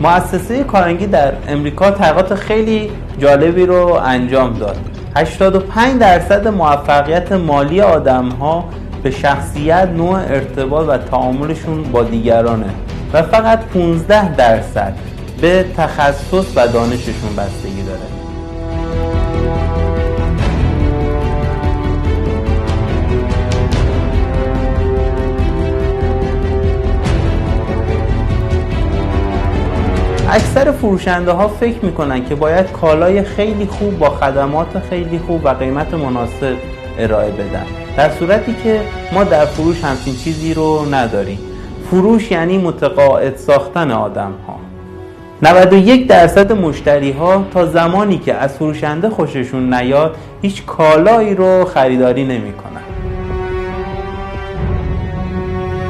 مؤسسه کارنگی در امریکا تحقیقات خیلی جالبی رو انجام داد. 85% موفقیت مالی آدم‌ها به شخصیت، نوع ارتباط و تعاملشون با دیگرانه و فقط 15% به تخصص و دانششون بستگی داره. اکثر فروشنده ها فکر میکنن که باید کالای خیلی خوب با خدمات خیلی خوب و قیمت مناسب ارائه بدن، در صورتی که ما در فروش همچین چیزی رو نداریم. فروش یعنی متقاعد ساختن آدم ها. 91% مشتری ها تا زمانی که از فروشنده خوششون نیاد هیچ کالایی رو خریداری نمی کنن.